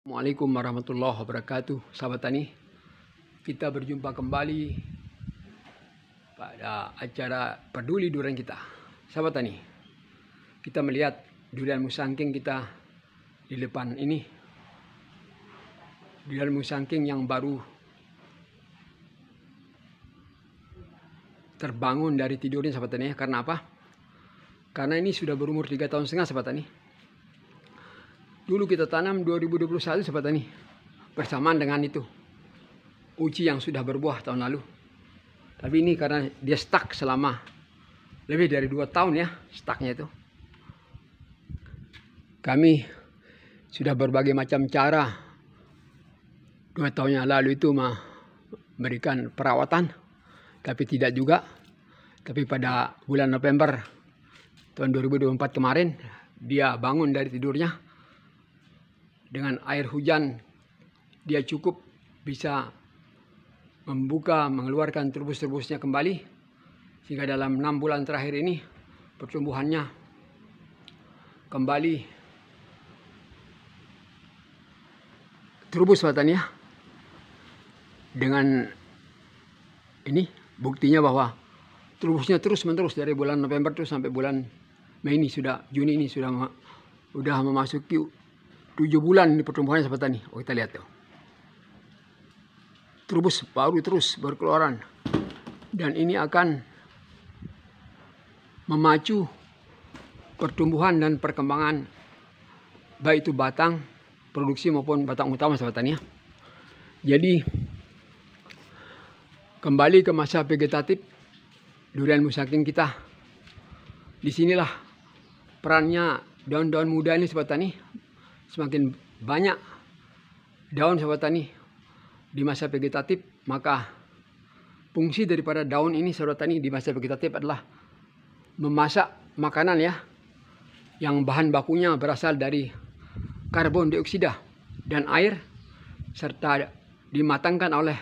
Assalamualaikum warahmatullahi wabarakatuh. Sahabat tani, kita berjumpa kembali pada acara peduli durian kita. Sahabat tani, kita melihat durian musangking kita di depan ini. Durian musangking yang baru terbangun dari tidurnya, sahabat tani. Karena apa? Karena ini sudah berumur 3,5 tahun, sahabat tani. Dulu kita tanam 2021, sahabat tani, bersamaan dengan itu uci yang sudah berbuah tahun lalu. Tapi ini karena dia stuck selama lebih dari 2 tahun ya, stucknya itu. Kami sudah berbagai macam cara 2 tahun yang lalu itu memberikan perawatan, tapi tidak juga. Tapi pada bulan November tahun 2024 kemarin, dia bangun dari tidurnya. Dengan air hujan dia cukup bisa mengeluarkan turbus-turbusnya kembali, sehingga dalam 6 bulan terakhir ini pertumbuhannya kembali turbus, batanya ya. Dengan ini buktinya bahwa turbusnya terus menerus dari bulan November terus sampai bulan Mei ini, Juni ini sudah memasuki 7 bulan ini pertumbuhannya, sahabat tani. Oh, kita lihat tuh. Turbus baru terus berkeluaran. Dan ini akan memacu pertumbuhan dan perkembangan baik itu batang produksi maupun batang utama, sahabat tani ya. Jadi kembali ke masa vegetatif durian musangking kita. Disinilah perannya daun-daun muda ini, sahabat tani. Semakin banyak daun, sahabat tani, di masa vegetatif, maka fungsi daripada daun ini, sahabat tani, di masa vegetatif adalah memasak makanan ya, yang bahan bakunya berasal dari karbon dioksida dan air, serta dimatangkan oleh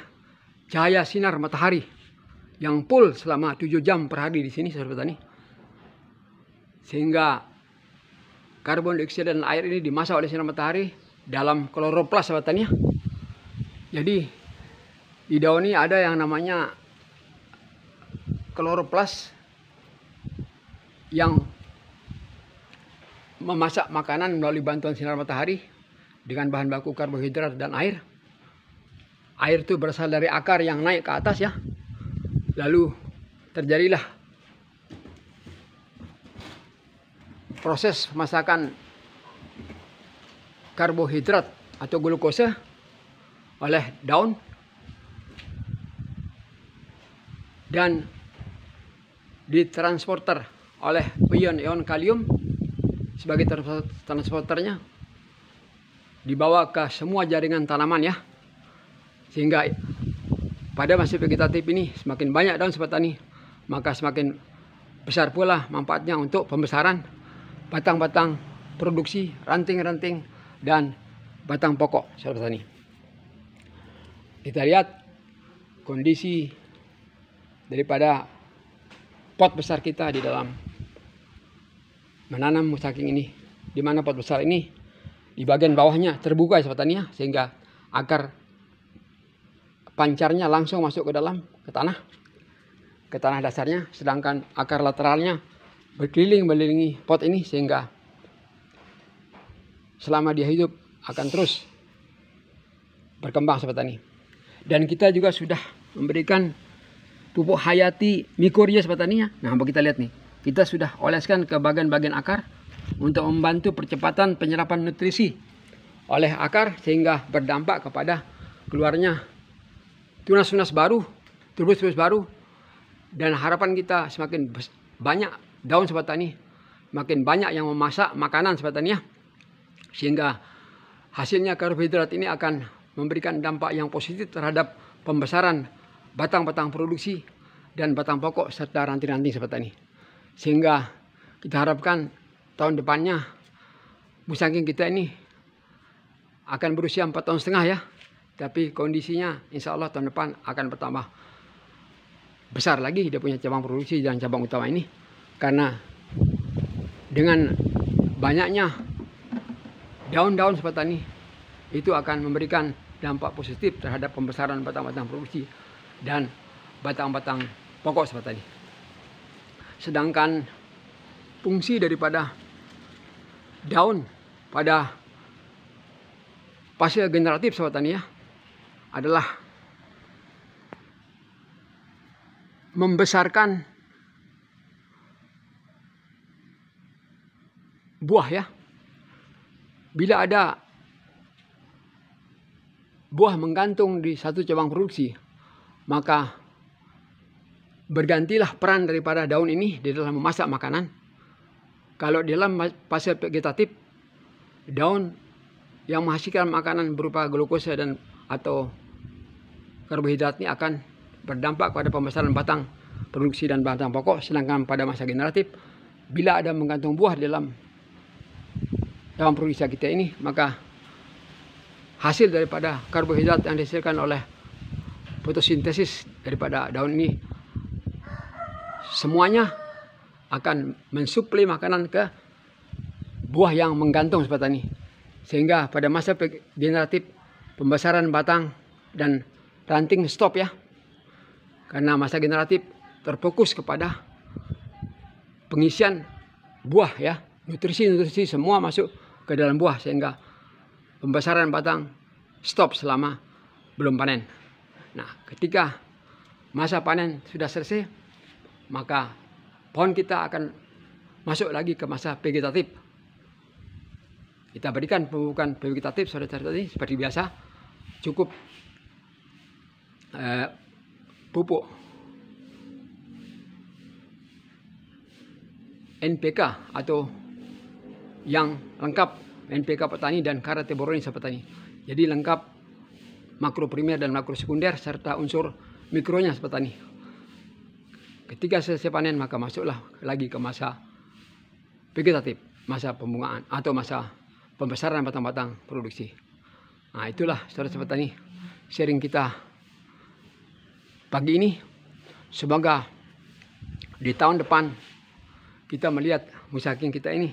cahaya sinar matahari yang full selama 7 jam per hari di sini, sahabat tani. Sehingga karbon dioksida dan air ini dimasak oleh sinar matahari dalam kloroplas, sahabat tani ya. Jadi di daun ini ada yang namanya kloroplas yang memasak makanan melalui bantuan sinar matahari dengan bahan baku karbohidrat dan air. Air itu berasal dari akar yang naik ke atas ya. Lalu terjadilah proses pemasakan karbohidrat atau glukosa oleh daun, dan ditransporter oleh ion-ion kalium sebagai transporternya, dibawa ke semua jaringan tanaman ya. Sehingga pada masa vegetatif ini semakin banyak daun, sahabat tani, maka semakin besar pula manfaatnya untuk pembesaran batang-batang produksi, ranting-ranting, dan batang pokok, sahabat tani. Kita lihat kondisi daripada pot besar kita di dalam menanam musangking ini, di mana pot besar ini di bagian bawahnya terbuka, sahabat tani ya, sehingga akar pancarnya langsung masuk ke dalam ke tanah dasarnya, sedangkan akar lateralnya berkeliling-melilingi pot ini, sehingga selama dia hidup akan terus berkembang, sahabat tani. Dan kita juga sudah memberikan pupuk hayati mikoria, sahabat tani ya. Nah, kita lihat nih, kita sudah oleskan ke bagian-bagian akar untuk membantu percepatan penyerapan nutrisi oleh akar, sehingga berdampak kepada keluarnya tunas-tunas baru, turbus-turbus baru. Dan harapan kita semakin banyak daun, sahabat tani, makin banyak yang memasak makanan, sahabat tani ya, sehingga hasilnya karbohidrat ini akan memberikan dampak yang positif terhadap pembesaran batang-batang produksi dan batang pokok serta ranting-ranting, sahabat tani. Sehingga kita harapkan tahun depannya musangking kita ini akan berusia 4,5 tahun ya, tapi kondisinya insya Allah tahun depan akan bertambah besar lagi dia punya cabang produksi dan cabang utama ini, karena dengan banyaknya daun-daun, sahabat tani, itu akan memberikan dampak positif terhadap pembesaran batang-batang produksi dan batang-batang pokok seperti tadi. Sedangkan fungsi daripada daun pada fase generatif sobat tani ya adalah membesarkan buah ya. Bila ada buah menggantung di satu cabang produksi, maka bergantilah peran daripada daun ini di dalam memasak makanan. Kalau di dalam fase vegetatif, daun yang menghasilkan makanan berupa glukosa dan atau karbohidrat ini akan berdampak pada pembesaran batang produksi dan batang pokok. Sedangkan pada masa generatif, bila ada menggantung buah dalam produksi kita ini, maka hasil daripada karbohidrat yang dihasilkan oleh fotosintesis daripada daun ini semuanya akan mensuplai makanan ke buah yang menggantung seperti ini. Sehingga pada masa generatif pembesaran batang dan ranting stop ya. Karena masa generatif terfokus kepada pengisian buah ya. Nutrisi semua masuk ke dalam buah sehingga pembesaran batang stop selama belum panen. Nah, ketika masa panen sudah selesai, maka pohon kita akan masuk lagi ke masa vegetatif. Kita berikan pemupukan vegetatif saudara-saudara tadi seperti biasa. Cukup pupuk NPK atau yang lengkap, NPK petani dan Karate Boronis petani. Jadi lengkap makro primer dan makro sekunder serta unsur mikronya petani. Ketika selesai panen maka masuklah lagi ke masa vegetatif, masa pembungaan atau masa pembesaran batang-batang produksi. Nah, itulah saudara-saudara petani sharing kita pagi ini. Semoga di tahun depan kita melihat musaking kita ini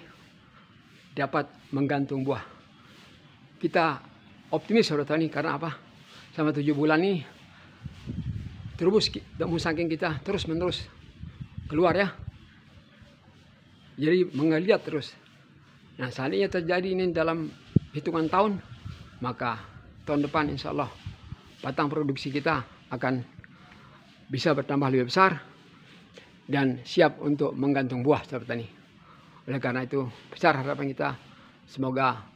dapat menggantung buah. Kita optimis saudara petani karena apa? Selama 7 bulan ini terus musaking kita terus menerus keluar ya. Jadi mengeliat terus. Nah, seandainya terjadi ini dalam hitungan tahun, maka tahun depan insya Allah batang produksi kita akan bisa bertambah lebih besar dan siap untuk menggantung buah seperti ini. Oleh karena itu besar harapan kita, semoga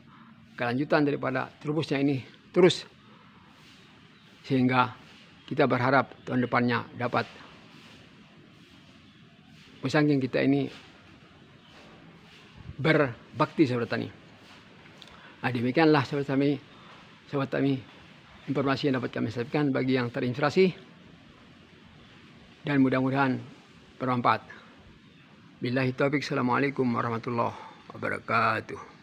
kelanjutan daripada terusnya ini terus, sehingga kita berharap tahun depannya dapat musaking kita ini berbakti sahabat tani. Nah, demikianlah sahabat kami informasi yang dapat kami sampaikan bagi yang terinspirasi dan mudah-mudahan bermanfaat. Billahi taufiq. Assalamualaikum warahmatullahi wabarakatuh.